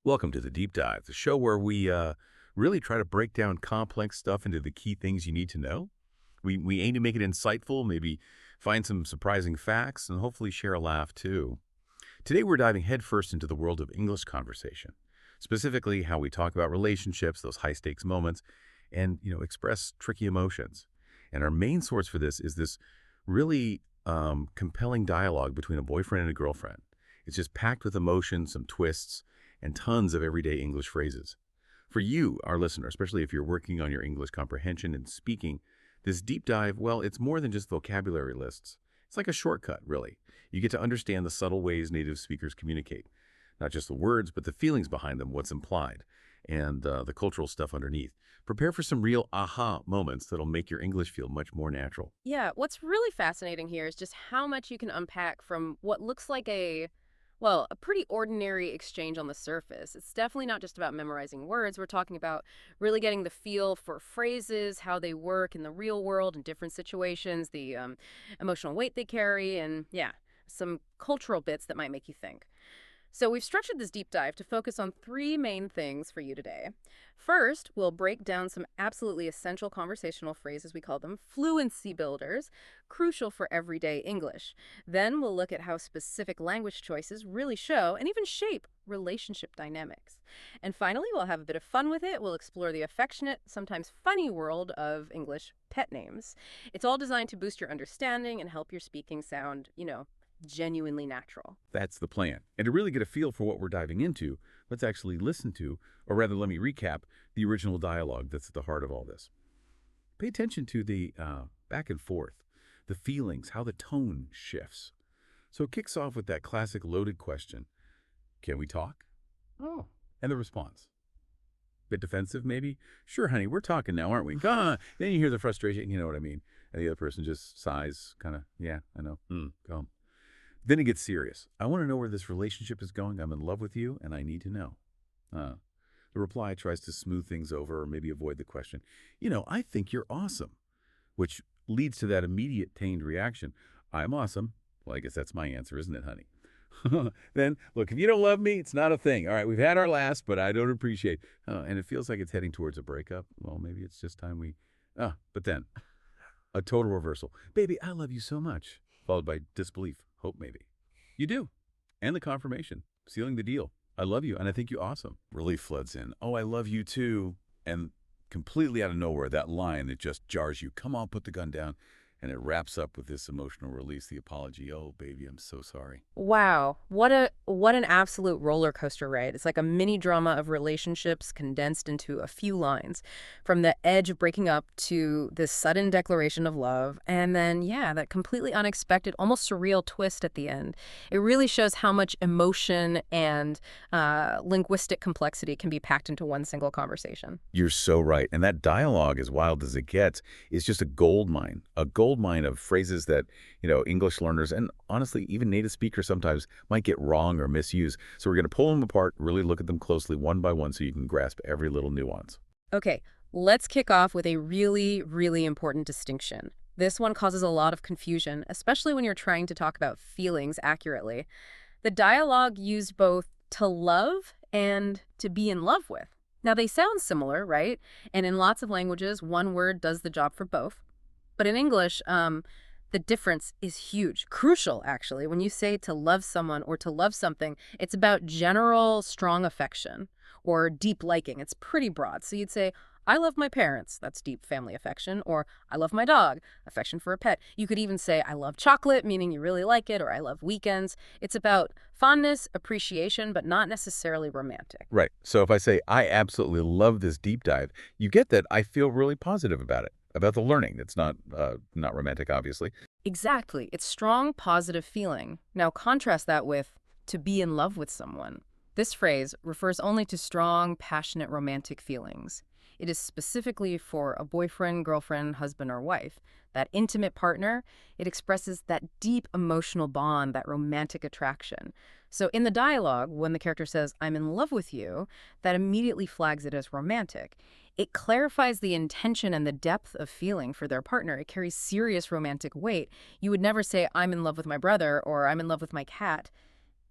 Welcome to the Deep Dive, the show where we really try to break down complex stuff into the key things you need to know. We aim to make it insightful, maybe find some surprising facts, and hopefully share a laugh too. Today we're diving headfirst into the world of English conversation, specifically how we talk about relationships, those high-stakes moments, and express tricky emotions. And our main source for this is this really compelling dialogue between a boyfriend and a girlfriend. It's just packed with emotion, some twists, and tons of everyday English phrases. For you, our listener, especially if you're working on your English comprehension and speaking, this deep dive, well, it's more than just vocabulary lists. It's like a shortcut, really. You get to understand the subtle ways native speakers communicate. Not just the words, but the feelings behind them, what's implied, and the cultural stuff underneath. Prepare for some real aha moments that'll make your English feel much more natural. Yeah, what's really fascinating here is just how much you can unpack from what looks like a pretty ordinary exchange on the surface. It's definitely not just about memorizing words. We're talking about really getting the feel for phrases, how they work in the real world in different situations, the emotional weight they carry, and yeah, some cultural bits that might make you think. So we've structured this deep dive to focus on three main things for you today. First, we'll break down some absolutely essential conversational phrases, we call them fluency builders, crucial for everyday English. Then we'll look at how specific language choices really show and even shape relationship dynamics. And finally, we'll have a bit of fun with it. We'll explore the affectionate, sometimes funny world of English pet names. It's all designed to boost your understanding and help your speaking sound, genuinely natural. That's the plan. And to really get a feel for what we're diving into, let's actually listen to, or rather let me recap, the original dialogue that's at the heart of all this. Pay attention to the back and forth, the feelings, how the tone shifts. So it kicks off with that classic loaded question, can we talk? Oh. And the response. Bit defensive, maybe? Sure, honey, we're talking now, aren't we? Then you hear the frustration, you know what I mean? And the other person just sighs, kind of, yeah, I know, go. Then it gets serious. I want to know where this relationship is going. I'm in love with you, and I need to know. The reply tries to smooth things over or maybe avoid the question. I think you're awesome, which leads to that immediate tamed reaction. I'm awesome. Well, I guess that's my answer, isn't it, honey? Then, look, if you don't love me, it's not a thing. All right, we've had our last, but I don't appreciate. And it feels like it's heading towards a breakup. Well, maybe it's just time we... but then, a total reversal. Baby, I love you so much. Followed by disbelief. Hope maybe. You do. And the confirmation. Sealing the deal. I love you, and I think you're awesome. Relief floods in. Oh, I love you too. And completely out of nowhere, that line that just jars you. Come on, put the gun down. And it wraps up with this emotional release, the apology. Oh, baby, I'm so sorry. Wow, what an absolute roller coaster ride. It's like a mini drama of relationships condensed into a few lines. From the edge of breaking up to this sudden declaration of love, and then yeah, that completely unexpected, almost surreal twist at the end. It really shows how much emotion and linguistic complexity can be packed into one single conversation. You're so right. And that dialogue, as wild as it gets, is just a gold mine of phrases that, English learners and honestly, even native speakers sometimes might get wrong or misuse. So we're going to pull them apart, really look at them closely one by one so you can grasp every little nuance. Okay, let's kick off with a really, really important distinction. This one causes a lot of confusion, especially when you're trying to talk about feelings accurately. The dialogue used both to love and to be in love with. Now, they sound similar, right? And in lots of languages, one word does the job for both. But in English, the difference is huge, crucial, actually. When you say to love someone or to love something, it's about general, strong affection or deep liking. It's pretty broad. So you'd say, I love my parents. That's deep family affection. Or I love my dog, affection for a pet. You could even say, I love chocolate, meaning you really like it, or I love weekends. It's about fondness, appreciation, but not necessarily romantic. Right. So if I say, I absolutely love this deep dive, you get that I feel really positive about it, about the learning. That's not romantic, obviously. Exactly. It's strong, positive feeling. Now contrast that with to be in love with someone. This phrase refers only to strong, passionate, romantic feelings. It is specifically for a boyfriend, girlfriend, husband, or wife. That intimate partner, it expresses that deep emotional bond, that romantic attraction. So in the dialogue, when the character says, I'm in love with you, that immediately flags it as romantic. It clarifies the intention and the depth of feeling for their partner. It carries serious romantic weight. You would never say, I'm in love with my brother or I'm in love with my cat.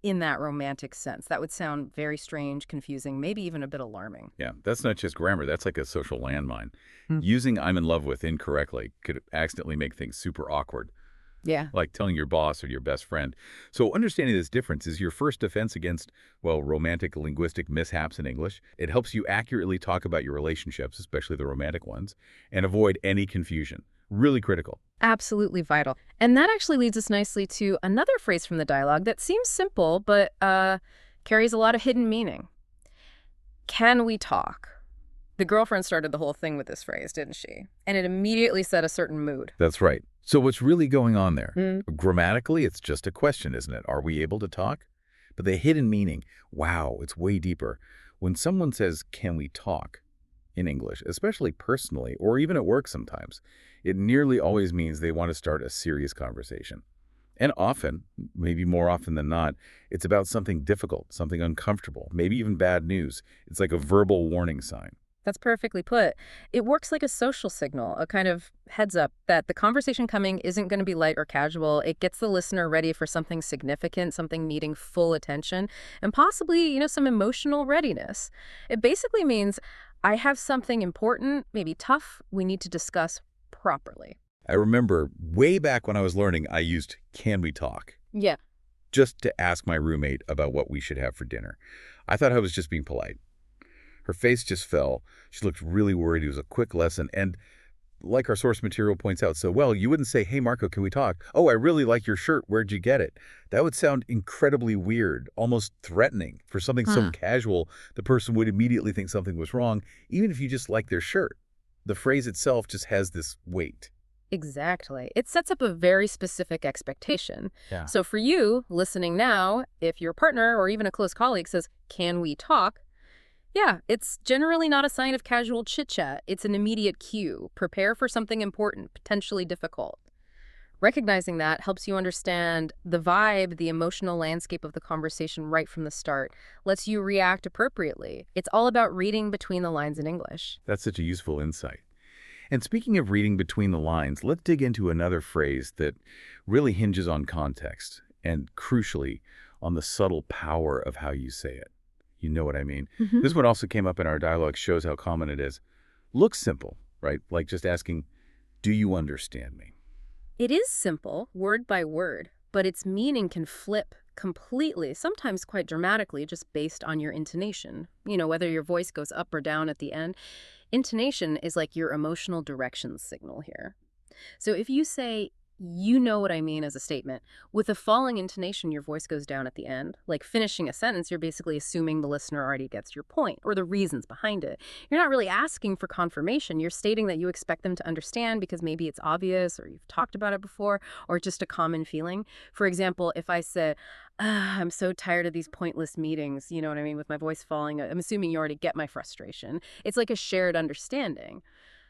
in that romantic sense. That would sound very strange, confusing, maybe even a bit alarming. Yeah, that's not just grammar. That's like a social landmine. Hmm. Using I'm in love with incorrectly could accidentally make things super awkward, Yeah. like telling your boss or your best friend. So understanding this difference is your first defense against, well, romantic linguistic mishaps in English. It helps you accurately talk about your relationships, especially the romantic ones, and avoid any confusion. Really critical. Absolutely vital. And that actually leads us nicely to another phrase from the dialogue that seems simple, but carries a lot of hidden meaning. Can we talk? The girlfriend started the whole thing with this phrase, didn't she? And it immediately set a certain mood. That's right. So what's really going on there? Mm. Grammatically, it's just a question, isn't it? Are we able to talk? But the hidden meaning, wow, it's way deeper. When someone says, can we talk in English, especially personally or even at work sometimes, it nearly always means they want to start a serious conversation. And often, maybe more often than not, it's about something difficult, something uncomfortable, maybe even bad news. It's like a verbal warning sign. That's perfectly put. It works like a social signal, a kind of heads up that the conversation coming isn't going to be light or casual. It gets the listener ready for something significant, something needing full attention, and possibly, some emotional readiness. It basically means I have something important, maybe tough, we need to discuss properly. I remember way back when I was learning, I used can we talk? Yeah. Just to ask my roommate about what we should have for dinner. I thought I was just being polite. Her face just fell. She looked really worried. It was a quick lesson. And like our source material points out so well, you wouldn't say, hey, Marco, can we talk? Oh, I really like your shirt. Where'd you get it? That would sound incredibly weird, almost threatening. For something so casual, the person would immediately think something was wrong, even if you just like their shirt. The phrase itself just has this weight. Exactly. It sets up a very specific expectation. Yeah. So for you, listening now, if your partner or even a close colleague says, can we talk? Yeah, it's generally not a sign of casual chit-chat. It's an immediate cue. Prepare for something important, potentially difficult. Recognizing that helps you understand the vibe, the emotional landscape of the conversation right from the start, lets you react appropriately. It's all about reading between the lines in English. That's such a useful insight. And speaking of reading between the lines, let's dig into another phrase that really hinges on context and, crucially, on the subtle power of how you say it. You know what I mean? Mhm. This one also came up in our dialogue, shows how common it is. Looks simple, right? Like just asking, do you understand me? It is simple, word by word, but its meaning can flip completely, sometimes quite dramatically, just based on your intonation. Whether your voice goes up or down at the end. Intonation is like your emotional direction signal here. So if you say, you know what I mean as a statement, with a falling intonation, your voice goes down at the end. Like finishing a sentence, you're basically assuming the listener already gets your point or the reasons behind it. You're not really asking for confirmation. You're stating that you expect them to understand because maybe it's obvious or you've talked about it before or just a common feeling. For example, if I said, I'm so tired of these pointless meetings, you know what I mean, with my voice falling, I'm assuming you already get my frustration. It's like a shared understanding.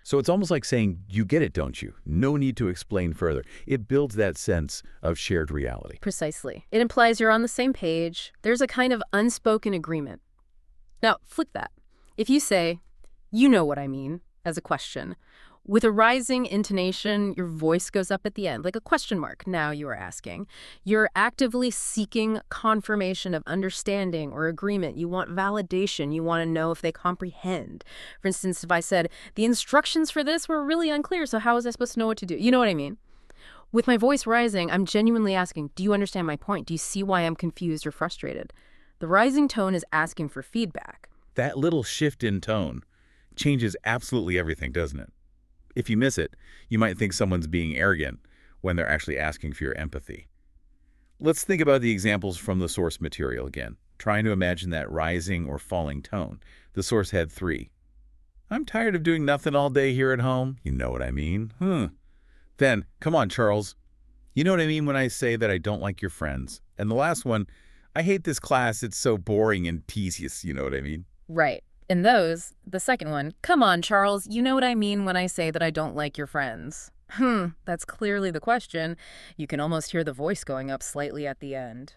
So it's almost like saying, you get it, don't you? No need to explain further. It builds that sense of shared reality. Precisely. It implies you're on the same page. There's a kind of unspoken agreement. Now, flip that. If you say, you know what I mean, as a question, with a rising intonation, your voice goes up at the end, like a question mark. Now you are asking. You're actively seeking confirmation of understanding or agreement. You want validation. You want to know if they comprehend. For instance, if I said, the instructions for this were really unclear, so how was I supposed to know what to do? You know what I mean? With my voice rising, I'm genuinely asking, do you understand my point? Do you see why I'm confused or frustrated? The rising tone is asking for feedback. That little shift in tone changes absolutely everything, doesn't it? If you miss it, you might think someone's being arrogant when they're actually asking for your empathy. Let's think about the examples from the source material again, trying to imagine that rising or falling tone. The source had 3. I'm tired of doing nothing all day here at home. You know what I mean? Then, come on, Charles. You know what I mean when I say that I don't like your friends. And the last one, I hate this class. It's so boring and tedious. You know what I mean? Right. In those, the second one, come on, Charles, you know what I mean when I say that I don't like your friends. That's clearly the question. You can almost hear the voice going up slightly at the end.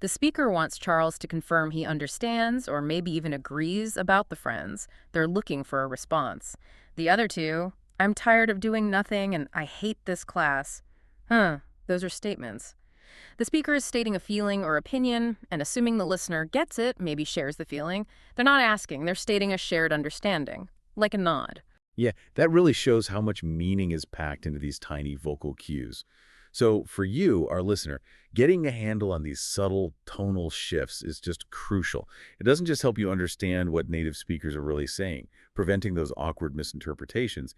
The speaker wants Charles to confirm he understands or maybe even agrees about the friends. They're looking for a response. The other two, I'm tired of doing nothing and I hate this class. Those are statements. The speaker is stating a feeling or opinion, and assuming the listener gets it, maybe shares the feeling, they're not asking, they're stating a shared understanding, like a nod. Yeah, that really shows how much meaning is packed into these tiny vocal cues. So for you, our listener, getting a handle on these subtle tonal shifts is just crucial. It doesn't just help you understand what native speakers are really saying, preventing those awkward misinterpretations,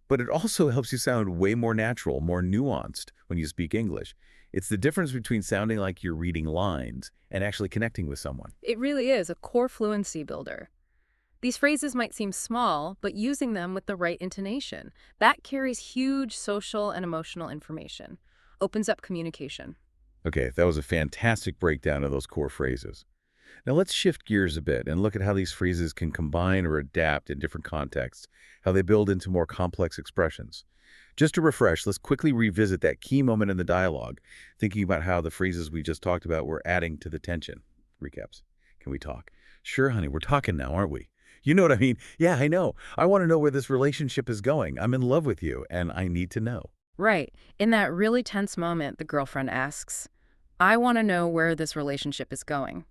but it also helps you sound way more natural, more nuanced when you speak English. It's the difference between sounding like you're reading lines and actually connecting with someone. It really is a core fluency builder. These phrases might seem small, but using them with the right intonation, that carries huge social and emotional information, opens up communication. Okay, that was a fantastic breakdown of those core phrases. Now let's shift gears a bit and look at how these phrases can combine or adapt in different contexts, how they build into more complex expressions. Just to refresh, let's quickly revisit that key moment in the dialogue, thinking about how the phrases we just talked about were adding to the tension. Recaps. Can we talk? Sure, honey, we're talking now, aren't we? You know what I mean? Yeah, I know. I want to know where this relationship is going. I'm in love with you, and I need to know. Right. In that really tense moment, the girlfriend asks, I want to know where this relationship is going.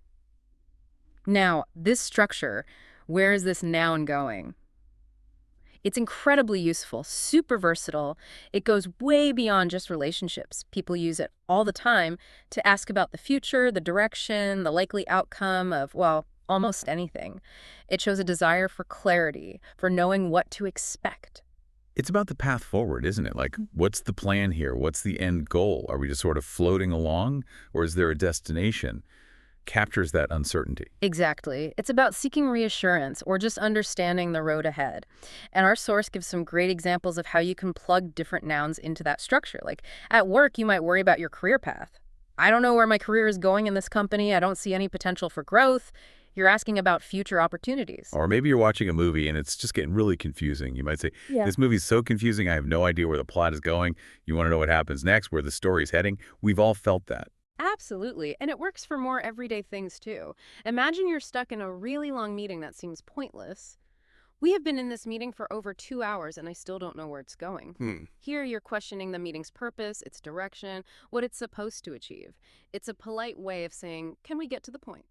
Now, this structure, where is this noun going? It's incredibly useful, super versatile. It goes way beyond just relationships. People use it all the time to ask about the future, the direction, the likely outcome of, well, almost anything. It shows a desire for clarity, for knowing what to expect. It's about the path forward, isn't it? Like, what's the plan here? What's the end goal? Are we just sort of floating along, or is there a destination? Captures that uncertainty. Exactly. It's about seeking reassurance or just understanding the road ahead. And our source gives some great examples of how you can plug different nouns into that structure. Like at work, you might worry about your career path. I don't know where my career is going in this company. I don't see any potential for growth. You're asking about future opportunities. Or maybe you're watching a movie and it's just getting really confusing. You might say, Yeah. this movie's so confusing, I have no idea where the plot is going. You want to know what happens next, where the story's heading? We've all felt that. Absolutely. And it works for more everyday things too. Imagine you're stuck in a really long meeting that seems pointless. We have been in this meeting for over 2 hours and I still don't know where it's going. Here you're questioning the meeting's purpose, its direction, what it's supposed to achieve. It's a polite way of saying, can we get to the point?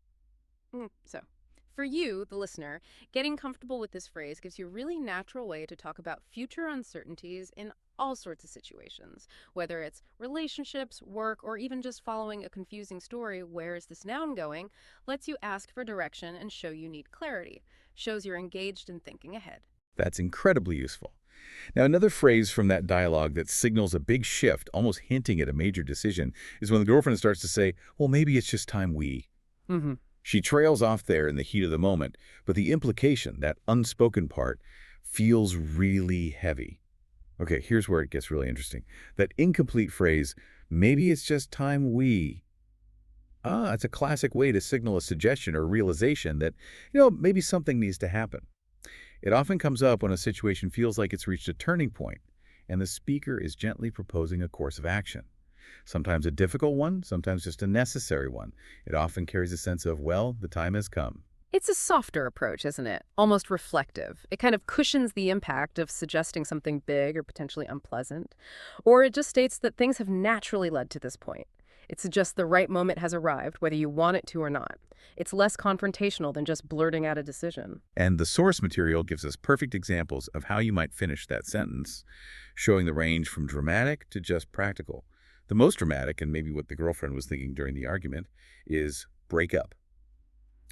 So, for you, the listener, getting comfortable with this phrase gives you a really natural way to talk about future uncertainties in all sorts of situations, whether it's relationships, work, or even just following a confusing story. Where is this noun going? Lets you ask for direction and show you need clarity, shows you're engaged in thinking ahead. That's incredibly useful. Now, another phrase from that dialogue that signals a big shift, almost hinting at a major decision, is when the girlfriend starts to say, well, maybe it's just time we. Mm-hmm. She trails off there in the heat of the moment, but the implication, that unspoken part, feels really heavy. Okay, here's where it gets really interesting. That incomplete phrase, maybe it's just time we. It's a classic way to signal a suggestion or realization that, maybe something needs to happen. It often comes up when a situation feels like it's reached a turning point, and the speaker is gently proposing a course of action. Sometimes a difficult one, sometimes just a necessary one. It often carries a sense of, well, the time has come. It's a softer approach, isn't it? Almost reflective. It kind of cushions the impact of suggesting something big or potentially unpleasant. Or it just states that things have naturally led to this point. It suggests the right moment has arrived, whether you want it to or not. It's less confrontational than just blurting out a decision. And the source material gives us perfect examples of how you might finish that sentence, showing the range from dramatic to just practical. The most dramatic, and maybe what the girlfriend was thinking during the argument, is break up.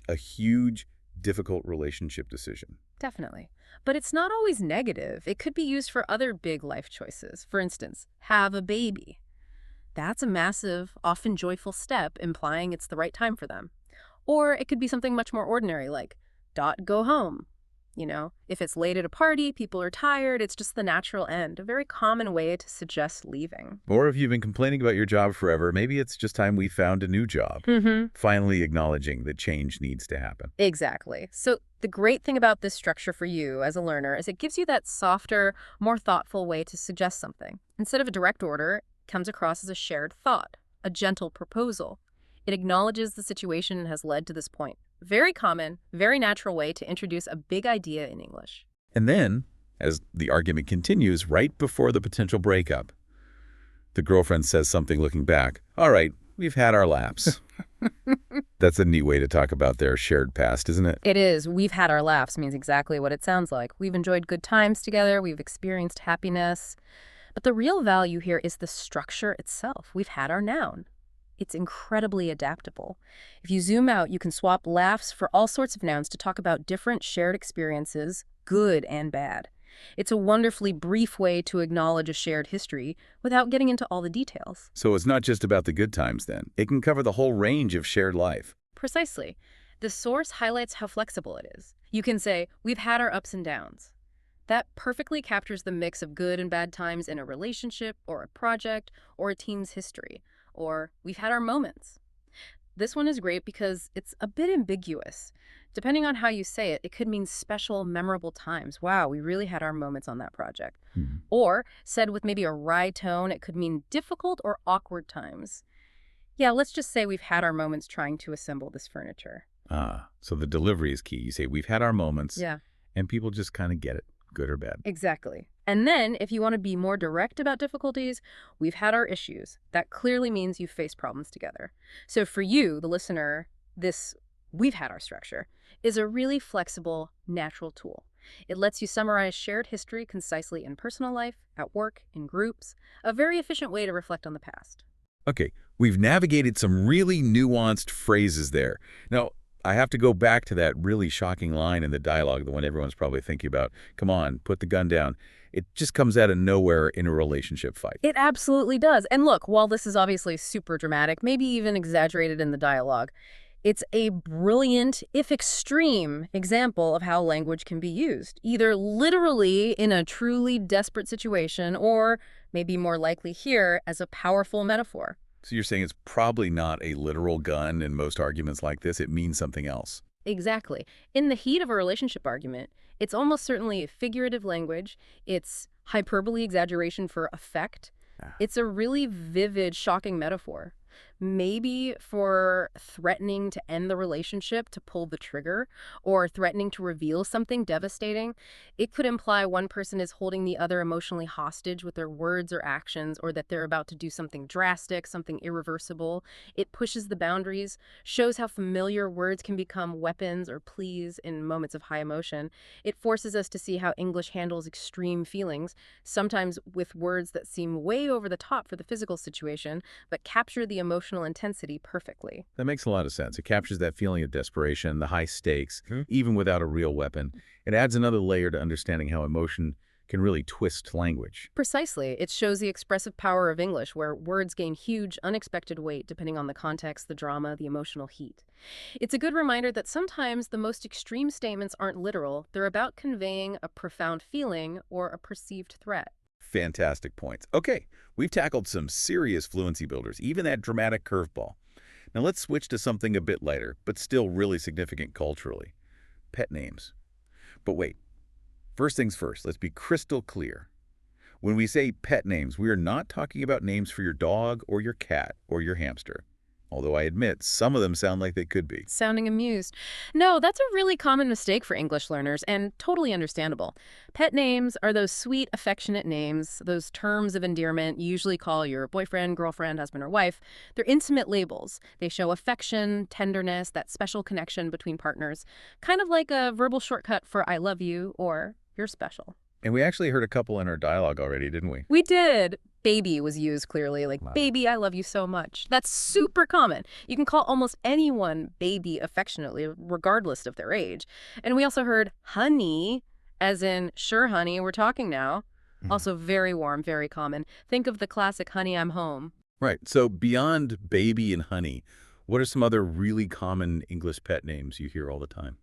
A huge, difficult relationship decision. Definitely. But it's not always negative. It could be used for other big life choices. For instance, have a baby. That's a massive, often joyful step, implying it's the right time for them. Or it could be something much more ordinary, like, go home. If it's late at a party, people are tired, it's just the natural end, a very common way to suggest leaving. Or if you've been complaining about your job forever, maybe it's just time we found a new job. Finally acknowledging that change needs to happen. Exactly. So the great thing about this structure for you as a learner is it gives you that softer, more thoughtful way to suggest something. Instead of a direct order, it comes across as a shared thought, a gentle proposal. It acknowledges the situation and has led to this point. Very common, very natural way to introduce a big idea in English. And then, as the argument continues, right before the potential breakup, the girlfriend says something looking back. All right, We've had our laughs. That's a neat way to talk about their shared past, isn't it? It is. We've had our laughs means exactly what it sounds like. We've enjoyed good times together. We've experienced happiness. But the real value here is the structure itself. We've had our noun. It's incredibly adaptable. If you zoom out, you can swap laughs for all sorts of nouns to talk about different shared experiences, good and bad. It's a wonderfully brief way to acknowledge a shared history without getting into all the details. So it's not just about the good times then. It can cover the whole range of shared life. Precisely. The source highlights how flexible it is. You can say, we've had our ups and downs. That perfectly captures the mix of good and bad times in a relationship or a project or a teen's history. Or, we've had our moments. This one is great because it's a bit ambiguous. Depending on how you say it, it could mean special, memorable times. Wow, we really had our moments on that project. Or, said with maybe a wry tone, it could mean difficult or awkward times. Yeah, let's just say we've had our moments trying to assemble this furniture. So the delivery is key. You say, we've had our moments, Yeah, and people just kind of get it, good or bad. exactly. And then, if you want to be more direct about difficulties, we've had our issues. That clearly means you've faced problems together. So for you, the listener, this we've had our structure is a really flexible, natural tool. It lets you summarize shared history concisely in personal life, at work, in groups, a very efficient way to reflect on the past. Okay, we've navigated some really nuanced phrases there. Now, I have to go back to that really shocking line in the dialogue, the one everyone's probably thinking about. Come on, put the gun down. It just comes out of nowhere in a relationship fight. It absolutely does. And look, while this is obviously super dramatic, maybe even exaggerated in the dialogue, it's a brilliant, if extreme, example of how language can be used, either literally in a truly desperate situation or, maybe more likely here, as a powerful metaphor. So you're saying it's probably not a literal gun in most arguments like this. It means something else. Exactly. In the heat of a relationship argument, it's almost certainly figurative language. It's hyperbole exaggeration for effect. It's a really vivid, shocking metaphor. Maybe for threatening to end the relationship, to pull the trigger, or threatening to reveal something devastating. It could imply one person is holding the other emotionally hostage with their words or actions, or that they're about to do something drastic, something irreversible. It pushes the boundaries, shows how familiar words can become weapons or pleas in moments of high emotion. It forces us to see how English handles extreme feelings, sometimes with words that seem way over the top for the physical situation, but capture the emotional intensity perfectly. That makes a lot of sense. It captures that feeling of desperation, the high stakes, even without a real weapon. It adds another layer to understanding how emotion can really twist language. Precisely. It shows the expressive power of English, where words gain huge, unexpected weight depending on the context, the drama, the emotional heat. It's a good reminder that sometimes the most extreme statements aren't literal. They're about conveying a profound feeling or a perceived threat. Fantastic points. Okay, we've tackled some serious fluency builders, even that dramatic curveball. Now let's switch to something a bit lighter, but still really significant culturally. Pet names. But wait, first things first, let's be crystal clear. When we say pet names, we are not talking about names for your dog or your cat or your hamster. Although I admit, some of them sound like they could be. Sounding amused. No, that's a really common mistake for English learners, and totally understandable. Pet names are those sweet, affectionate names, those terms of endearment you usually call your boyfriend, girlfriend, husband, or wife. They're intimate labels. They show affection, tenderness, that special connection between partners, kind of like a verbal shortcut for I love you or you're special. And we actually heard a couple in our dialogue already, didn't we? We did. Baby was used clearly, like, Wow. baby, I love you so much. That's super common. You can call almost anyone baby affectionately, regardless of their age. And we also heard honey, as in, sure, honey, we're talking now. Also very warm, very common. Think of the classic honey, I'm home. Right. So beyond baby and honey, what are some other really common English pet names you hear all the time?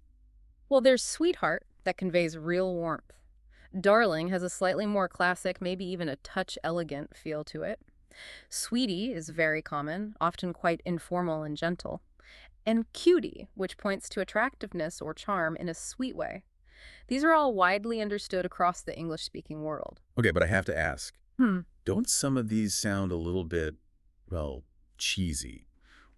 Well, there's sweetheart, that conveys real warmth. Darling has a slightly more classic, maybe even a touch elegant feel to it. Sweetie is very common, often quite informal and gentle. And cutie, which points to attractiveness or charm in a sweet way. These are all widely understood across the English-speaking world. Okay, but I have to ask, Hmm. don't some of these sound a little bit, well, cheesy?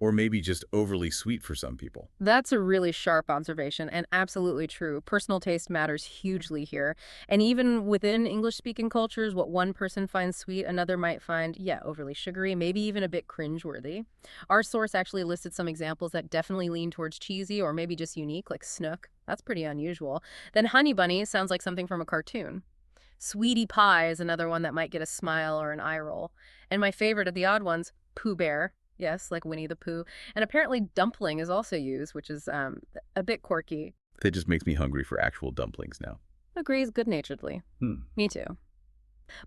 Or maybe just overly sweet for some people. That's a really sharp observation and absolutely true. Personal taste matters hugely here. And even within English-speaking cultures, what one person finds sweet, another might find, yeah, overly sugary, maybe even a bit cringeworthy. Our source actually listed some examples that definitely lean towards cheesy or maybe just unique, like snook. That's pretty unusual. Then honey bunny sounds like something from a cartoon. Sweetie pie is another one that might get a smile or an eye roll. And my favorite of the odd ones, Pooh Bear. Yes, like Winnie the Pooh. And apparently dumpling is also used, which is a bit quirky. That just makes me hungry for actual dumplings now. Agrees good-naturedly. Hmm. Me too.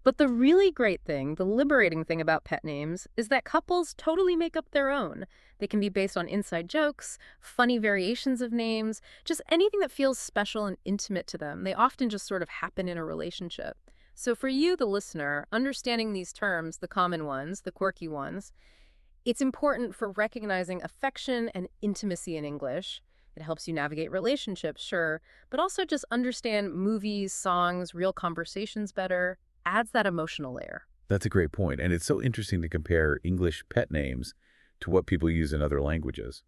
But the really great thing, the liberating thing about pet names, is that couples totally make up their own. They can be based on inside jokes, funny variations of names, just anything that feels special and intimate to them. They often just sort of happen in a relationship. So for you, the listener, understanding these terms, the common ones, the quirky ones, it's important for recognizing affection and intimacy in English. It helps you navigate relationships, sure, but also just understand movies, songs, real conversations better, adds that emotional layer. That's a great point. And it's so interesting to compare English pet names to what people use in other languages.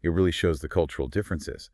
It really shows the cultural differences.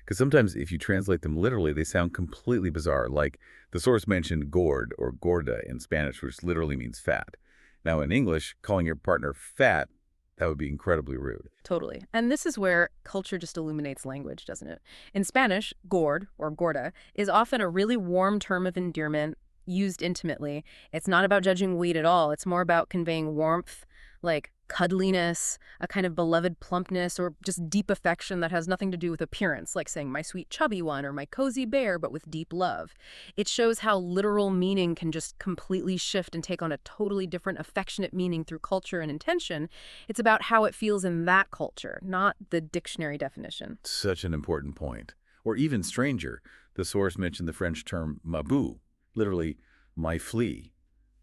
Because sometimes if you translate them literally, they sound completely bizarre. Like the source mentioned gourd or gorda in Spanish, which literally means fat. Now in English, calling your partner fat, that would be incredibly rude. Totally. And this is where culture just illuminates language, doesn't it? In Spanish, gourd, or gorda, is often a really warm term of endearment used intimately. It's not about judging weight at all. It's more about conveying warmth, like cuddliness, a kind of beloved plumpness, or just deep affection that has nothing to do with appearance, like saying my sweet chubby one or my cozy bear, but with deep love. It shows how literal meaning can just completely shift and take on a totally different affectionate meaning through culture and intention. It's about how it feels in that culture, not the dictionary definition. Such an important point. Or even stranger, the source mentioned the French term mabou, literally my flea.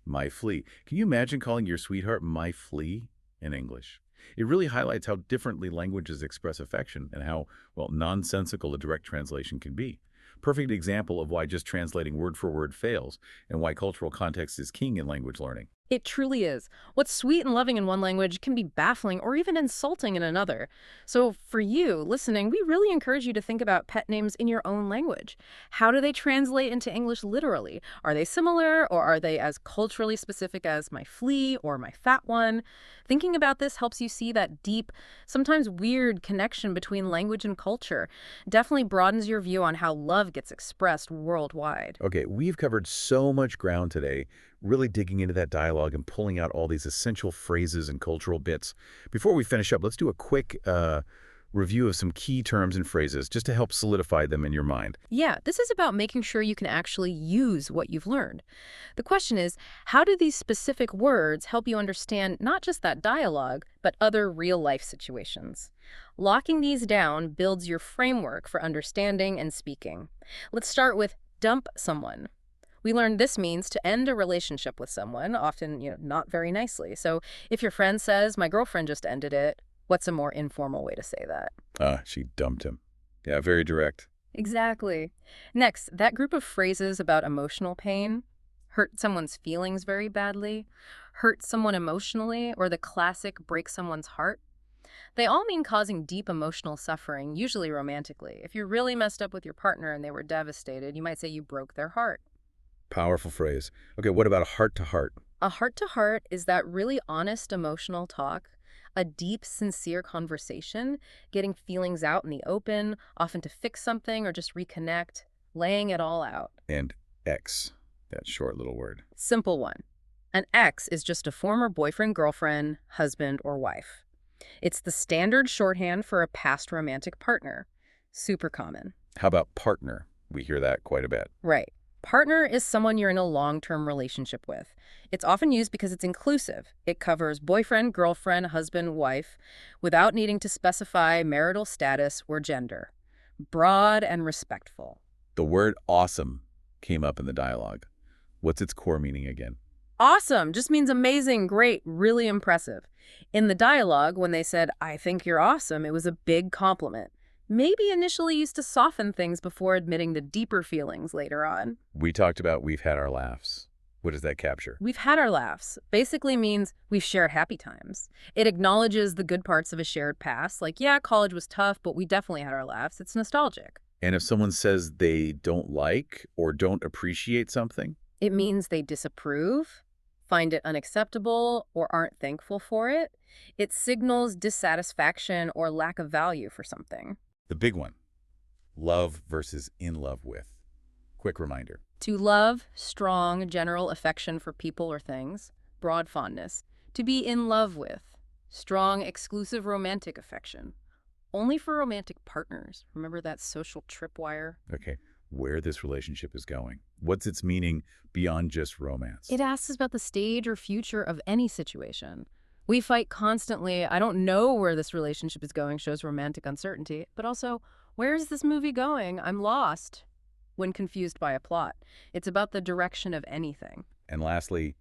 My flea. Can you imagine calling your sweetheart my flea in English? It really highlights how differently languages express affection and how, well, nonsensical a direct translation can be. Perfect example of why just translating word for word fails and why cultural context is king in language learning. It truly is. What's sweet and loving in one language can be baffling or even insulting in another. So for you, listening, we really encourage you to think about pet names in your own language. How do they translate into English literally? Are they similar, or are they as culturally specific as my flea or my fat one? Thinking about this helps you see that deep, sometimes weird connection between language and culture. Definitely broadens your view on how love gets expressed worldwide. Okay, we've covered so much ground today, really digging into that dialogue and pulling out all these essential phrases and cultural bits. Before we finish up, let's do a quick review of some key terms and phrases just to help solidify them in your mind. Yeah, this is about making sure you can actually use what you've learned. The question is, how do these specific words help you understand not just that dialogue, but other real-life situations? Locking these down builds your framework for understanding and speaking. Let's start with dump someone. We learned this means to end a relationship with someone, often, not very nicely. So if your friend says, my girlfriend just ended it, what's a more informal way to say that? She dumped him. Yeah, very direct. Exactly. Next, that group of phrases about emotional pain, hurt someone's feelings very badly, hurt someone emotionally, or the classic break someone's heart, they all mean causing deep emotional suffering, usually romantically. If you really messed up with your partner and they were devastated, you might say you broke their heart. Powerful phrase. Okay, what about a heart-to-heart? A heart-to-heart is that really honest emotional talk, a deep, sincere conversation, getting feelings out in the open, often to fix something or just reconnect, laying it all out. And ex, that short little word. Simple one. An ex is just a former boyfriend, girlfriend, husband, or wife. It's the standard shorthand for a past romantic partner. Super common. How about partner? We hear that quite a bit. Right. Partner is someone you're in a long-term relationship with. It's often used because it's inclusive. It covers boyfriend, girlfriend, husband, wife, without needing to specify marital status or gender. Broad and respectful. The word awesome came up in the dialogue. What's its core meaning again? Awesome just means amazing, great, really impressive. In the dialogue, when they said, I think you're awesome, it was a big compliment. Maybe initially used to soften things before admitting the deeper feelings later on. We talked about we've had our laughs. What does that capture? We've had our laughs basically means we've shared happy times. It acknowledges the good parts of a shared past, like, yeah, college was tough, but we definitely had our laughs. It's nostalgic. And if someone says they don't like or don't appreciate something, It means they disapprove, find it unacceptable, or aren't thankful for it. It signals dissatisfaction or lack of value for something. the big one, love versus in love with. Quick reminder. To love, strong, general affection for people or things, broad fondness. To be in love with, strong, exclusive romantic affection. Only for romantic partners. Remember that social tripwire? Okay, where this relationship is going. What's its meaning beyond just romance? It asks about the stage or future of any situation. We fight constantly. I don't know where this relationship is going, shows romantic uncertainty. But also, where is this movie going? I'm lost when confused by a plot. It's about the direction of anything. And lastly,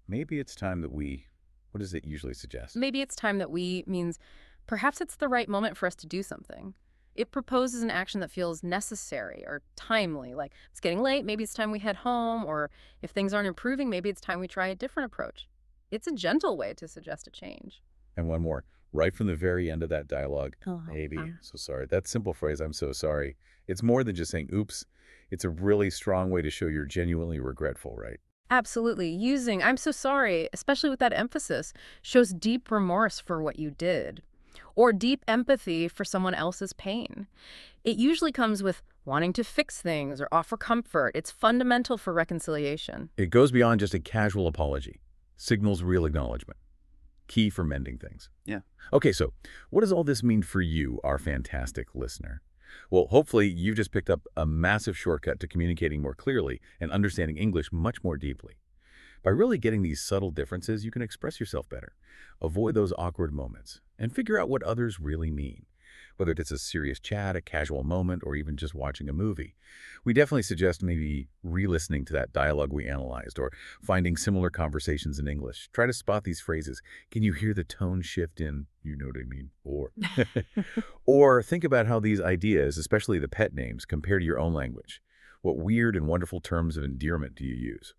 maybe it's time that what does it usually suggest? Maybe it's time that we means perhaps it's the right moment for us to do something. It proposes an action that feels necessary or timely, like it's getting late, maybe it's time we head home, or if things aren't improving, maybe it's time we try a different approach. It's a gentle way to suggest a change. And one more, right from the very end of that dialogue, Oh, maybe, I'm so sorry. That simple phrase, I'm so sorry. It's more than just saying, oops. It's a really strong way to show you're genuinely regretful, right? Absolutely. Using "I'm so sorry," especially with that emphasis, shows deep remorse for what you did, or deep empathy for someone else's pain. It usually comes with wanting to fix things or offer comfort. It's fundamental for reconciliation. It goes beyond just a casual apology. Signals real acknowledgement. Key for mending things. Yeah. Okay, so what does all this mean for you, our fantastic listener? Well, hopefully you've just picked up a massive shortcut to communicating more clearly and understanding English much more deeply. By really getting these subtle differences, you can express yourself better, avoid those awkward moments, and figure out what others really mean. Whether it's a serious chat, a casual moment, or even just watching a movie. We definitely suggest maybe re-listening to that dialogue we analyzed or finding similar conversations in English. Try to spot these phrases. Can you hear the tone shift in, you know what I mean, or... Or think about how these ideas, especially the pet names, compare to your own language. What weird and wonderful terms of endearment do you use?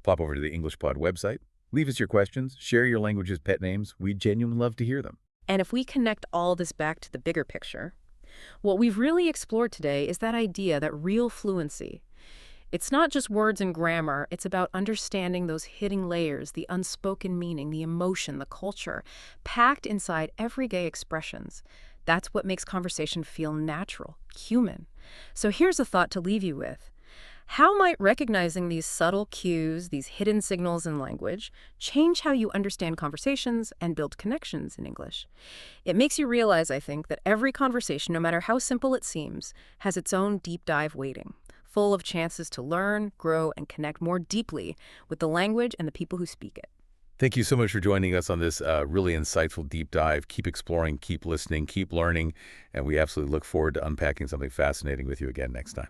Pop over to the English Pod website. Leave us your questions. Share your language's pet names. We'd genuinely love to hear them. And if we connect all this back to the bigger picture, what we've really explored today is that idea that real fluency, it's not just words and grammar, it's about understanding those hidden layers, the unspoken meaning, the emotion, the culture, packed inside everyday expressions. That's what makes conversation feel natural, human. So here's a thought to leave you with. How might recognizing these subtle cues, these hidden signals in language, change how you understand conversations and build connections in English? It makes you realize, I think, that every conversation, no matter how simple it seems, has its own deep dive waiting, full of chances to learn, grow, and connect more deeply with the language and the people who speak it. Thank you so much for joining us on this really insightful deep dive. Keep exploring, keep listening, keep learning, and we absolutely look forward to unpacking something fascinating with you again next time.